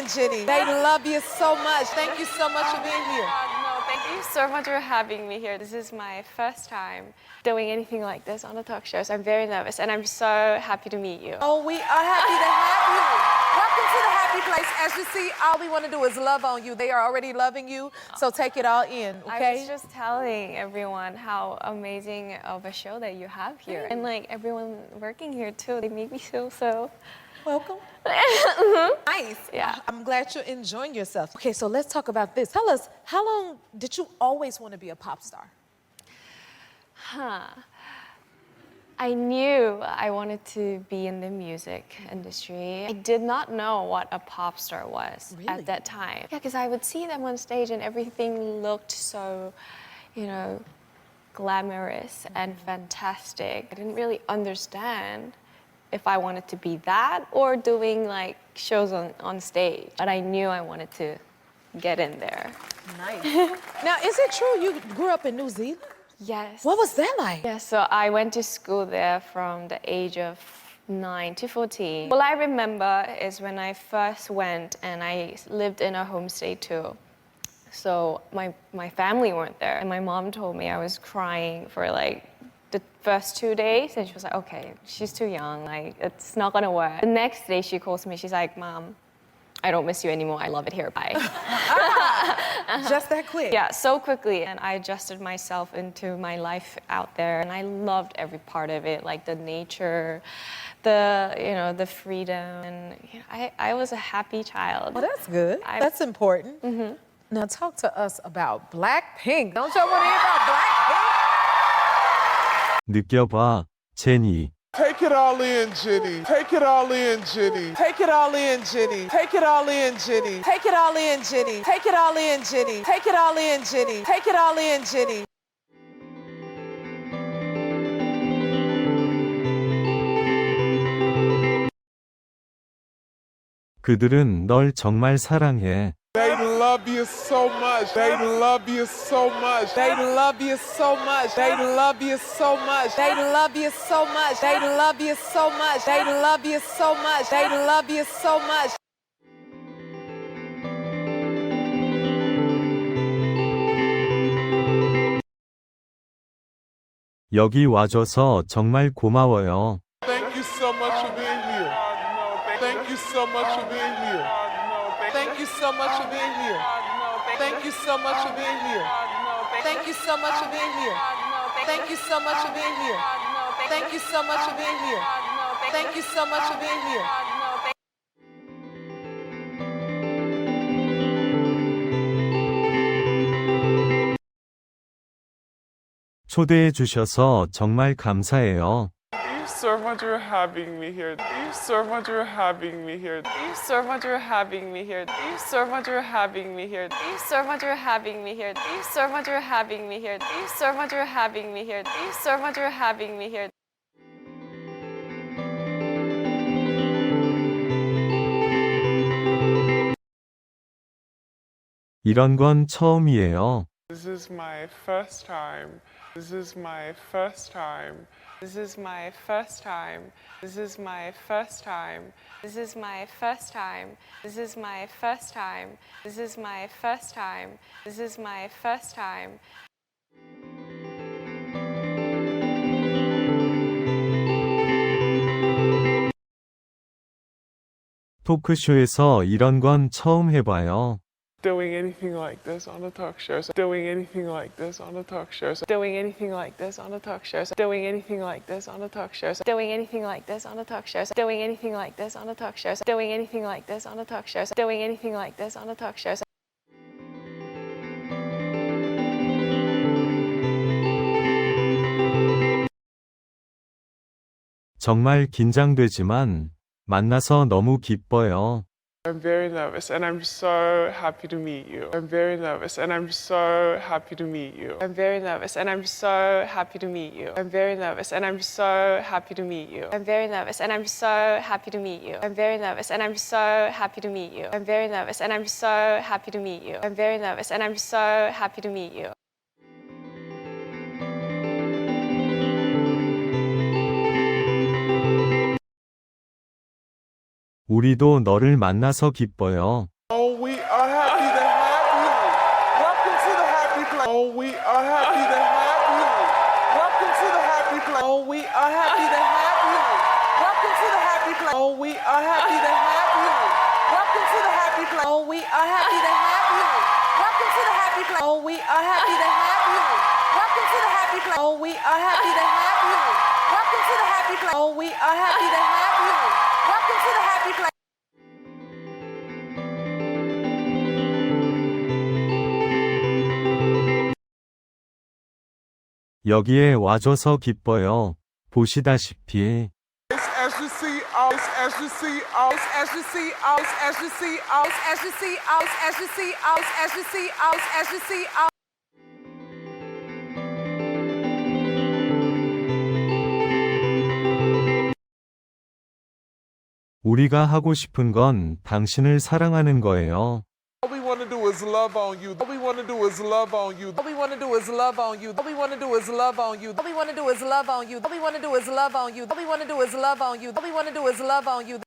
and Jenny. They love you so much. Thank you so much for being here. No, thank you so much for having me here. This is my first time doing anything like this on the talk show, so I'm very nervous, and I'm so happy to meet you. Oh, we are happy to have you. Welcome to the happy place. As you see, all we want to do is love on you. They are already loving you, so take it all in, okay? I was just telling everyone how amazing of a show that you have here. And like everyone working here too, they make me feel so... Welcome. Nice. Yeah. I'm glad you're enjoying yourself. Okay, so let's talk about this. Tell us, how long did you always want to be a pop star? I knew I wanted to be in the music industry. I did not know what a pop star was at that time. Yeah, because I would see them on stage and everything looked so, glamorous and fantastic. I didn't really understand if I wanted to be that or doing like shows on stage. But I knew I wanted to get in there. Nice. Now, is it true you grew up in New Zealand? Yes. What was that like? Yeah, so I went to school there from the age of 9 to 14. All I remember is when I first went and I lived in a homestay too. So my family weren't there. And my mom told me I was crying for like the first 2 days. And she was like, okay, she's too young. Like, it's not gonna work. The next day she calls me. She's like, Mom, I don't miss you anymore. I love it here. Bye. Just that quick? Yeah, so quickly. And I adjusted myself into my life out there. And I loved every part of it, like the nature, the freedom. And I was a happy child. Well, that's good. That's important. Mm-hmm. Now talk to us about Blackpink. Don't y'all want to hear about Blackpink? 느껴봐, 제니. Take it all in, Jenny. Take it all in, Jenny. Take it all in, Jenny. Take it all in, Jenny. Take it all in, Jenny. Take it all in, Jenny. Take it all in, Jenny. Take it all in, Jenny. 그들은 널 정말 사랑해. They love you so much. They love you so much. They love you so much. They love you so much. They love you so much. They love you so much. They love you so much. They love you so much. 여기 와줘서 정말 고마워요. Thank you so much for being here. Thank you so much for being here. Thank you so much for being here. Thank you so much for being here. Thank you so much for being here. Thank you so much for being here. Thank you so much for being here. Thank you so much for being here. 초대해 주셔서 정말 감사해요. Thank you so much for having me here. Thank you so much for having me here. Thank you so much for having me here. Thank you so much for having me here. Thank you so much for having me here. Thank you so much for having me here. Thank you so much for having me here. Thank you so much for having me here. 이런 건 처음이에요. This is my first time. This is my first time. This is my first time. This is my first time. This is my first time. This is my first time. This is my first time. This is my first time. 토크쇼에서 이런 건 처음 해봐요. Doing anything like this on a talk show. Doing anything like this on a talk show. Doing anything like this on a talk show. Doing anything like this on a talk show. Doing anything like this on a talk show. Doing anything like this on a talk show. Doing anything like this on a talk show. Doing anything like this on a talk show. 정말 긴장되지만 만나서 너무 기뻐요. I'm very nervous and I'm so happy to meet you. I'm very nervous and I'm so happy to meet you. I'm very nervous and I'm so happy to meet you. I'm very nervous and I'm so happy to meet you. I'm very nervous and I'm so happy to meet you. I'm very nervous and I'm so happy to meet you. I'm very nervous and I'm so happy to meet you. I'm very nervous and I'm so happy to meet you. 우리도 너를 만나서 기뻐요. we are happy to have you. Welcome to the happy place. Oh, we are happy to have you. Welcome to the happy place. Oh, we are happy to have you. Welcome to the happy place. Oh, we are happy to have you. Welcome to the happy place. Oh, we are happy to have you. Welcome to the happy place. Oh, we are happy to have you. Welcome to the happy place. Oh, we are happy to have you. Welcome to the happy place. 여기에 와줘서 기뻐요. 보시다시피 As you see, as you see, as you see, as you see, as you see, as you see, as you see, as you see. 우리가 하고 싶은 건 당신을 사랑하는 거예요. All we want to do is love on you. All we want to do is love on you. All we want to do is love on you. All we want to do is love on you. All we want to do is love on you. All we want to do is love on you. All we want to do is love on you. All we want to do is love on you.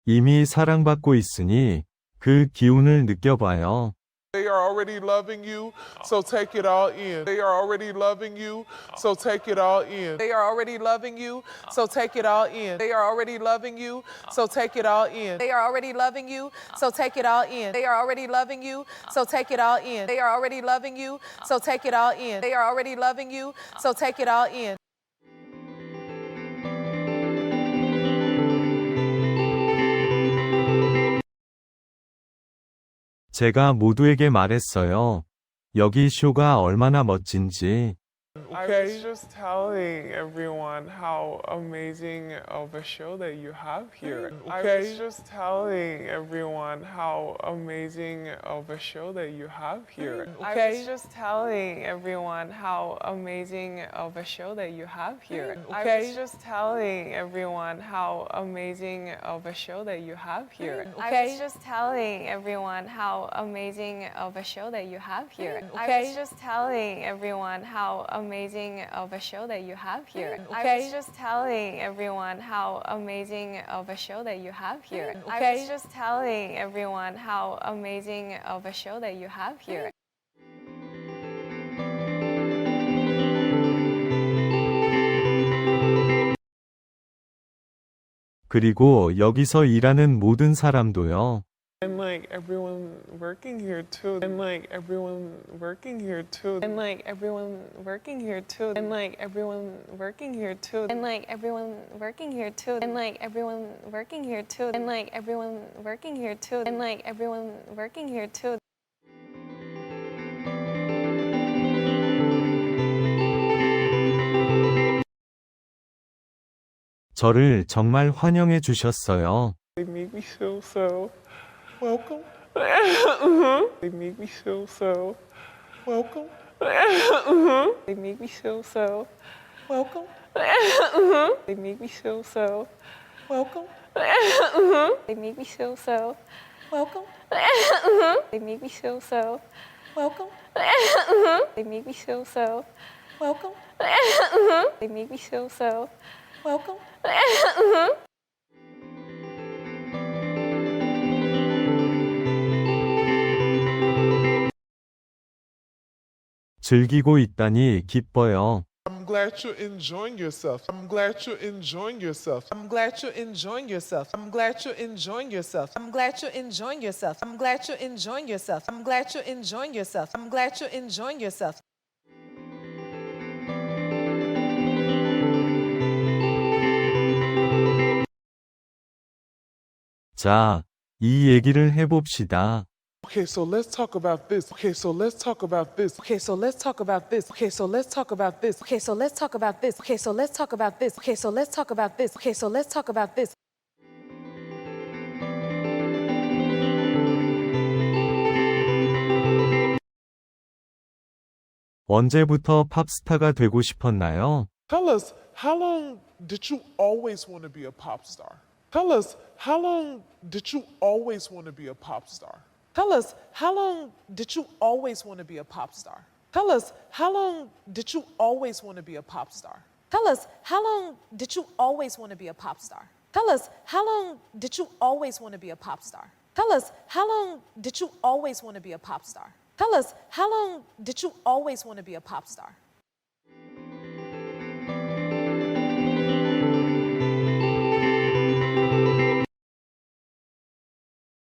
이미 사랑받고 있으니 그 기운을 느껴봐요. They are already loving you, so take it all in. They are already loving you, so take it all in. They are already loving you, so take it all in. They are already loving you, so take it all in. They are already loving you, so take it all in. They are already loving you, so take it all in. They are already loving you, so take it all in. They are already loving you, so take it all in. 제가 모두에게 말했어요. 여기 쇼가 얼마나 멋진지. I was just telling everyone how amazing of a show that you have here. I was just telling everyone how amazing of a show that you have here. I was just telling everyone how amazing of a show that you have here. I was just telling everyone how amazing of a show that you have here. I was just telling everyone how amazing of a show that you have here. I was just telling everyone how amazing of a show that you have here. I was just telling everyone how amazing of a show that you have here. I was just telling everyone how amazing of a show that you have here. 그리고 여기서 일하는 모든 사람도요. And like everyone working here too. And like everyone working here too. And like everyone working here too. And like everyone working here too. And like everyone working here too. And like everyone working here too. And like everyone working here too. And like everyone working here too. 저를 정말 환영해 주셨어요. They make me feel so Welcome, They make me feel so welcome, They make me feel so welcome, They make me feel so welcome, They make me feel so welcome, They make me feel so welcome, They make me feel so welcome, They make me feel so welcome. 즐기고 있다니 기뻐요. I'm glad you're enjoying yourself. I'm glad you're enjoying yourself. I'm glad you're enjoying yourself. I'm glad you're enjoying yourself. I'm glad you're enjoying yourself. I'm glad you're enjoying yourself. I'm glad you're enjoying yourself. I'm glad you're enjoying yourself. 자, 이 얘기를 해봅시다. Okay, so let's talk about this. Okay, so let's talk about this. Okay, so let's talk about this. Okay, so let's talk about this. Okay, so let's talk about this. Okay, so let's talk about this. Okay, so let's talk about this. Okay, so let's talk about this. 언제부터 팝스타가 되고 싶었나요? Tell us, how long did you always want to be a pop star? Tell us, how long did you always want to be a pop star? Tell us, how long did you always want to be a pop star? Tell us, how long did you always want to be a pop star? Tell us, how long did you always want to be a pop star? Tell us, how long did you always want to be a pop star? Tell us, how long did you always want to be a pop star? Tell us, how long did you always want to be a pop star?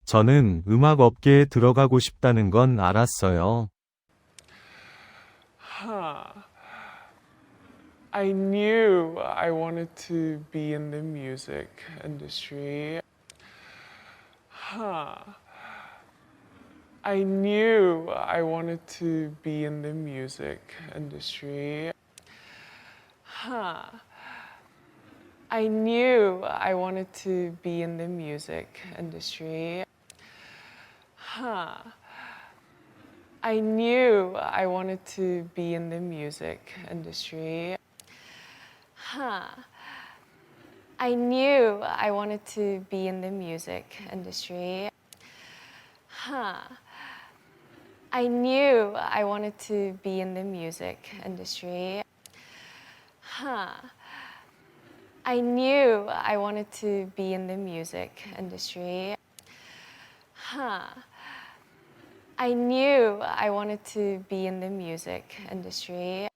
저는 음악 업계에 들어가고 싶다는 건 알았어요. I knew I wanted to be in the music industry. I knew I wanted to be in the music industry. I knew I wanted to be in the music industry. I knew I wanted to be in the music industry. I knew I wanted to be in the music industry. I knew I wanted to be in the music industry. I knew I wanted to be in the music industry. I knew I wanted to be in the music industry.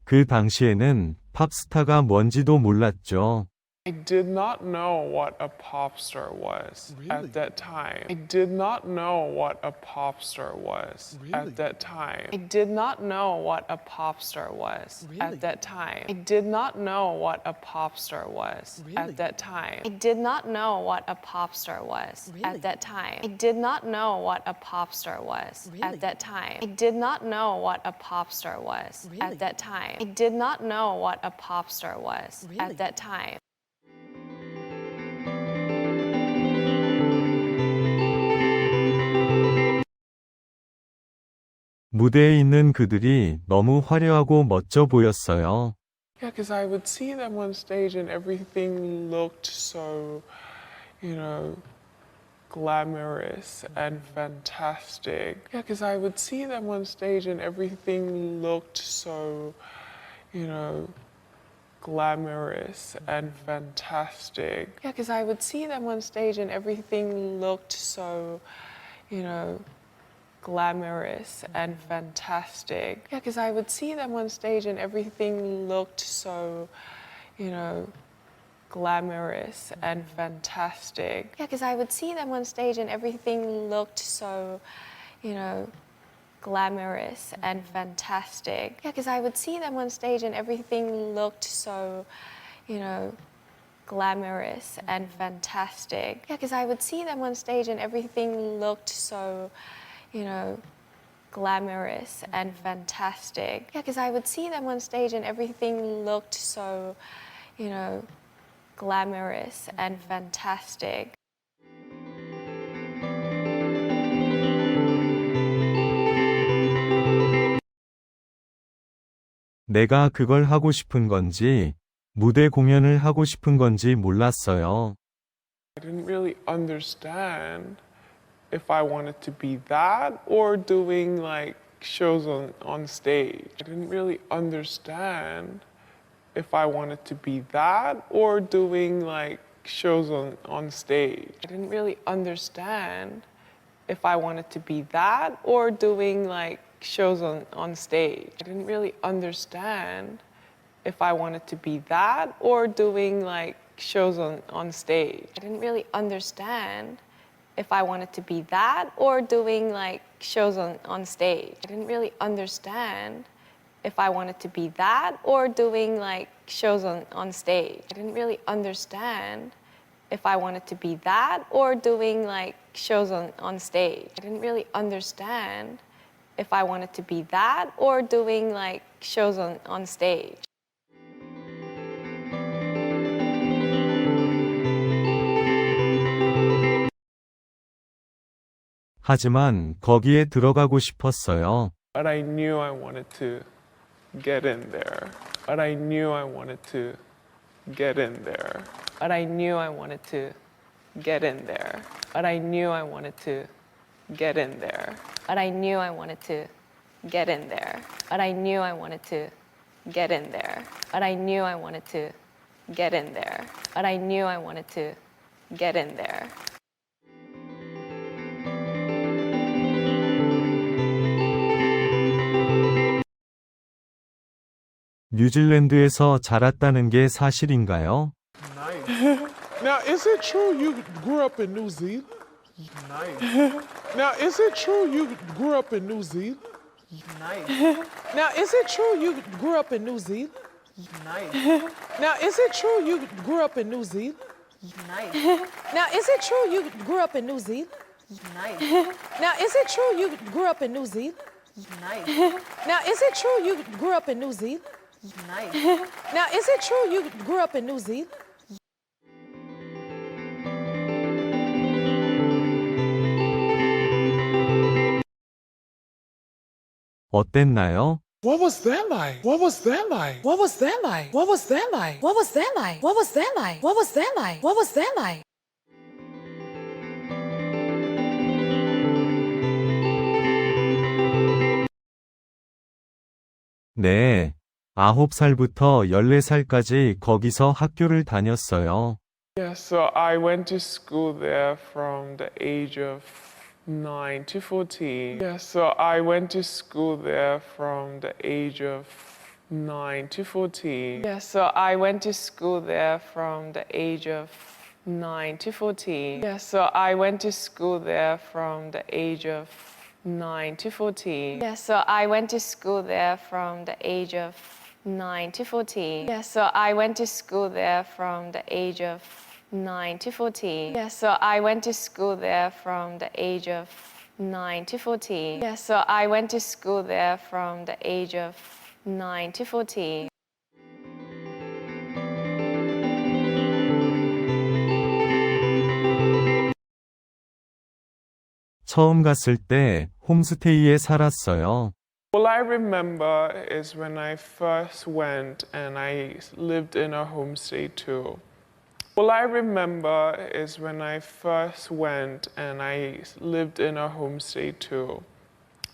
그 당시에는 팝스타가 뭔지도 몰랐죠. I did not know what a pop star was at that time. I did not know what a pop star was at that time. I did not know what a pop star was at that time. I did not know what a pop star was at that time. I did not know what a pop star was at that time. I did not know what a pop star was at that time. I did not know what a pop star was at that time. I did not know what a pop star was at that time. 무대에 있는 그들이 너무 화려하고 멋져 보였어요. Yeah, because I would see them on stage and everything looked so, glamorous and fantastic. Yeah, because I would see them on stage and everything looked so, glamorous and fantastic. Yeah, because I would see them on stage and everything looked so, glamorous and fantastic. Yeah, because I would see them on stage and everything looked so, glamorous and fantastic. Yeah, because I would see them on stage and everything looked so, glamorous and fantastic. Yeah, because I would see them on stage and everything looked so, glamorous and fantastic. Yeah, because I would see them on stage and everything looked so, glamorous and fantastic. Yeah, because I would see them on stage and everything looked so, glamorous and fantastic. 내가 그걸 하고 싶은 건지, 무대 공연을 하고 싶은 건지 몰랐어요. I didn't really understand if I wanted to be that or doing like shows on stage. I didn't really understand if I wanted to be that or doing like shows on stage. I didn't really understand if I wanted to be that or doing like shows on stage. I didn't really understand if I wanted to be that or doing like shows on stage. I didn't really understand if I wanted to be that or doing like shows on stage. I didn't really understand if I wanted to be that or doing like shows on stage. I didn't really understand if I wanted to be that or doing like shows on stage. I didn't really understand if I wanted to be that or doing like shows on stage. 하지만 거기에 들어가고 싶었어요. But I knew I wanted to get in there. But I knew I wanted to get in there. But I knew I wanted to get in there. But I knew I wanted to get in there. But I knew I wanted to get in there. But I knew I wanted to get in there. But I knew I wanted to get in there. But I knew I wanted to get in there. 뉴질랜드에서 자랐다는 게 사실인가요? Now, is it true you grew up in New Zealand? Nice. Now, is it true you grew up in New Zealand? Nice. Now, is it true you grew up in New Zealand? Nice. Now, is it true you grew up in New Zealand? Nice. Now, is it true you grew up in New Zealand? Nice. Now, is it true you grew up in New Zealand? Nice. Now, is it true you grew up in New Zealand? Nice. Now, is it true you grew up in New Zealand? 어땠나요? What was that like? What was that like? What was that like? What was that like? What was that like? What was that like? What was that like? What was that like? 네. 9살부터 14살까지 거기서 학교를 다녔어요. Yeah, so I went to school there from the age of 9 to 14. Yeah, so I went to school there from the age of 9 to 14. Yeah, so I went to school there from the age of 9 to 14. Yeah, so I went to school there from the age of 9 to 14. Yeah, so I went to school there from the age of 9 to 14. Yeah, so I went to school there from the age of 9 to 14. Yeah, so I went to school there from the age of 9 to 14. Yeah, so I went to school there from the age of 9 to 14. 처음 갔을 때 홈스테이에 살았어요. All I remember is when I first went and I lived in a homestay too. All I remember is when I first went and I lived in a homestay too.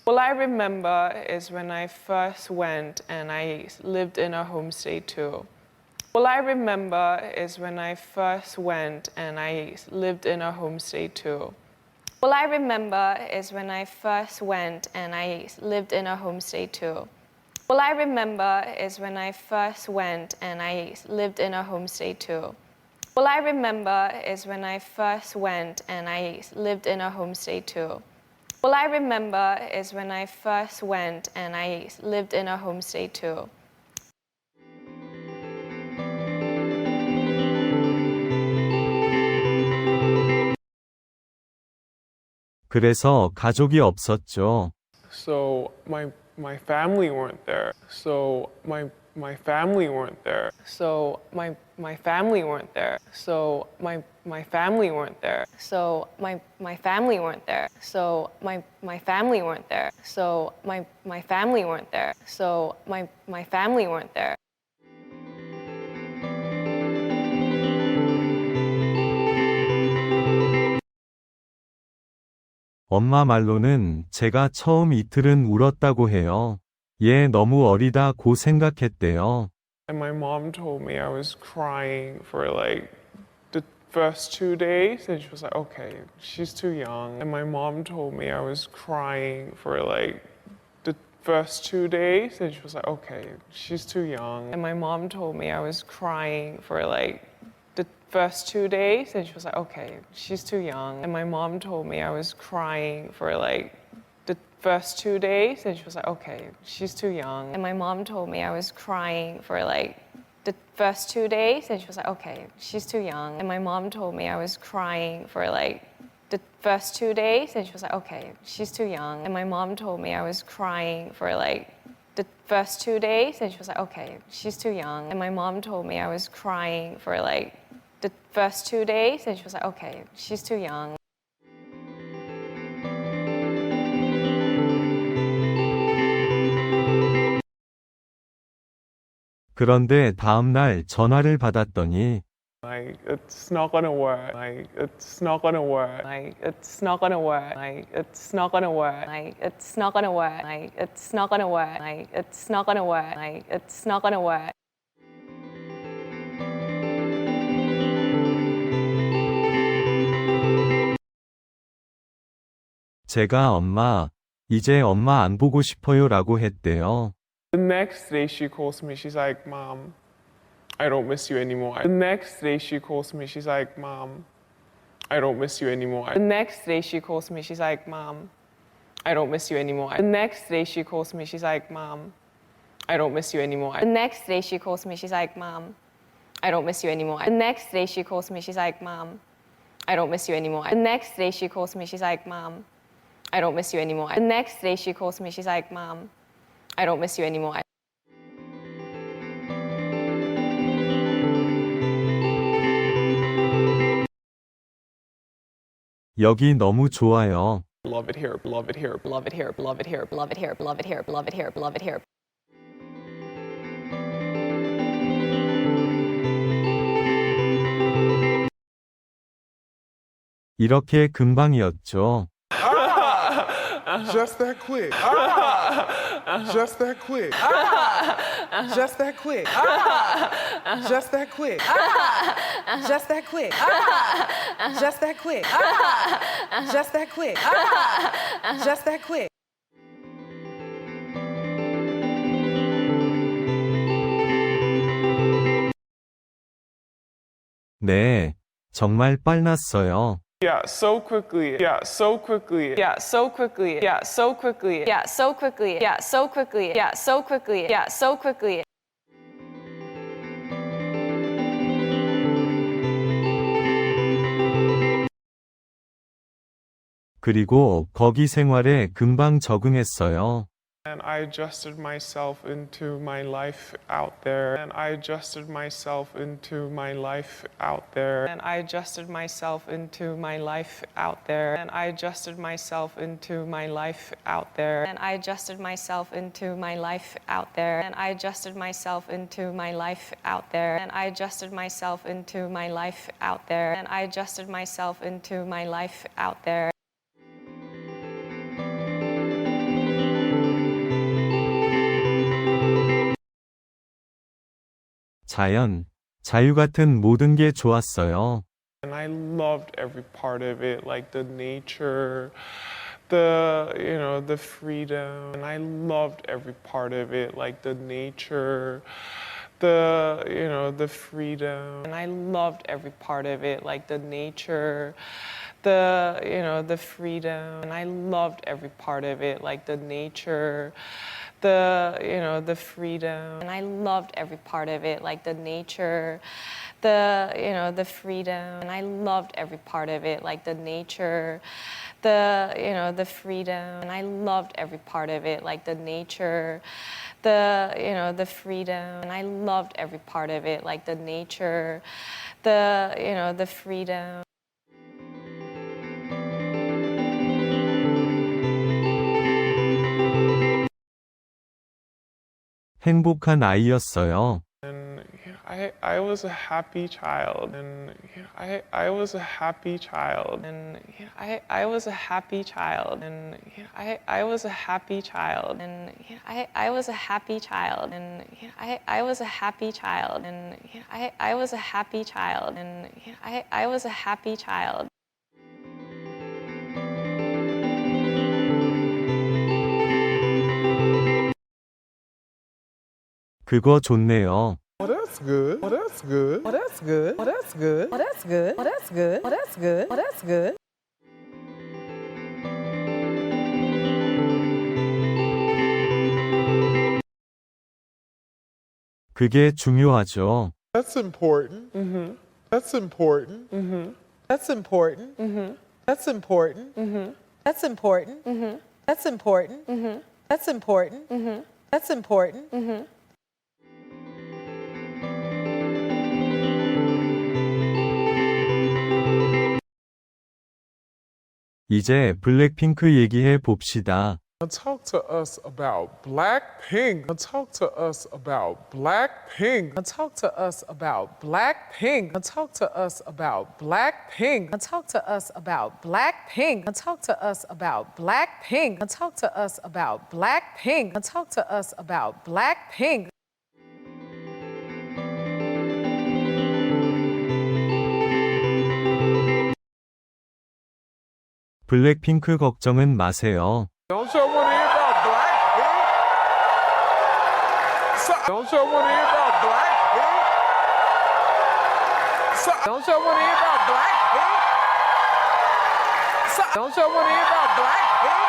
All I remember is when I first went and I lived in a homestay too. All I remember is when I first went and I lived in a homestay too. All I remember is when I first went and I lived in a homestay too. All I remember is when I first went and I lived in a homestay too. All I remember is when I first went and I lived in a homestay too. All I remember is when I first went and I lived in a homestay too. 그래서 가족이 없었죠. So my family weren't there. So my family weren't there. So my family weren't there. So my family weren't there. So my family weren't there. So my family weren't there. So my family weren't there. So my family weren't there. 엄마 말로는 제가 처음 이틀은 울었다고 해요. 얘 너무 어리다고 생각했대요. And my mom told me I was crying for like the first 2 days, and she was like, okay, she's too young. And my mom told me I was crying for like the first 2 days, and she was like, okay, she's too young. And my mom told me I was crying for like the first 2 days, and she was like, okay, she's too young. And my mom told me I was crying for like the first 2 days, and she was like, okay, she's too young. And my mom told me I was crying for like the first 2 days, and she was like, okay, she's too young. And my mom told me I was crying for like the first 2 days, and she was like, okay, she's too young. And my mom told me I was crying for like the first 2 days, and she was like, okay, she's too young. And my mom told me I was crying for like the first 2 days, and she was like, okay, she's too young. 그런데 다음 날 전화를 받았더니 Like, it's not gonna work. Like, it's not gonna work. Like, it's not gonna work. Like, it's not gonna work. Like, it's not gonna work. Like, it's not gonna work. Like, it's not gonna work. Like, it's not gonna work. 제가 엄마, 이제 엄마 안 보고 싶어요 라고 했대요. The next day she calls me, she's like, Mom, I don't miss you anymore. The next day she calls me, she's like, Mom, I don't miss you anymore. The next day she calls me, she's like, Mom, I don't miss you anymore. The next day she calls me, she's like, Mom, I don't miss you anymore. The next day she calls me, she's like, Mom, I don't miss you anymore. The next day she calls me, she's like, Mom, I don't miss you anymore. The next day she calls me, she's like, Mom, I don't miss you anymore. The next day she calls me, she's like, Mom, I don't miss you anymore. 여기 너무 좋아요. Love it here, love it here, love it here, love it here, love it here, love it here, love it here, love it here. 이렇게 금방이었죠. Just that quick. Just that quick. Just that quick. Just that quick. Just that quick. Just that quick. Just that quick. Just that quick. 네, 정말 빨랐어요. Yeah, so quickly. Yeah, so quickly. Yeah, so quickly. Yeah, so quickly. Yeah, so quickly. Yeah, so quickly. Yeah, so quickly. Yeah, so quickly. 그리고 거기 생활에 금방 적응했어요. And I adjusted myself into my life out there. And I adjusted myself into my life out there. And I adjusted myself into my life out there. And I adjusted myself into my life out there. And I adjusted myself into my life out there. And I adjusted myself into my life out there. And I adjusted myself into my life out there. And I adjusted myself into my life out there. 자연, 자유 같은 모든 게 좋았어요. And I loved every part of it, like the nature, the freedom. And I loved every part of it, like the nature, the freedom. And I loved every part of it, like the nature, the freedom. And I loved every part of it, like the nature, the freedom. And I loved every part of it, like the nature, the freedom. And I loved every part of it, like the nature, the freedom. And I loved every part of it, like the nature, the freedom. And I loved every part of it, like the nature, the freedom. 행복한 아이였어요. And I was a happy child. And I was a happy child. And I was a happy child. And I was a happy child. And I was a happy child. And I was a happy child. And I was a happy child. And I was a happy child. 그거 좋네요. Oh, that's good. Oh, that's good. Oh, that's good. Oh, that's good. Oh, that's good. Oh, that's good. Oh, that's good. Oh, that's good. 그게 중요하죠. That's important. That's important. That's important. That's important. That's important. That's important. That's important. That's important. 이제 블랙핑크 얘기해 봅시다. Talk to us about Blackpink. Talk to us about Blackpink. Talk to us about Blackpink. Talk to us about Blackpink. Talk to us about Blackpink. Talk to us about Blackpink. Talk to us about Blackpink. Talk to us about Blackpink. 블랙핑크 걱정은 마세요. Don't you want to hear about Blackpink? Don't you want to hear about Blackpink? Don't you want to hear about Blackpink? Don't you want to hear about Blackpink?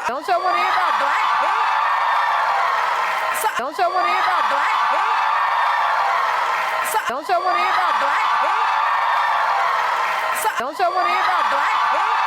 Don't you want to hear about Blackpink? Don't you want to hear about Blackpink? Don't you want to hear about Blackpink? Don't you want to hear about Blackpink?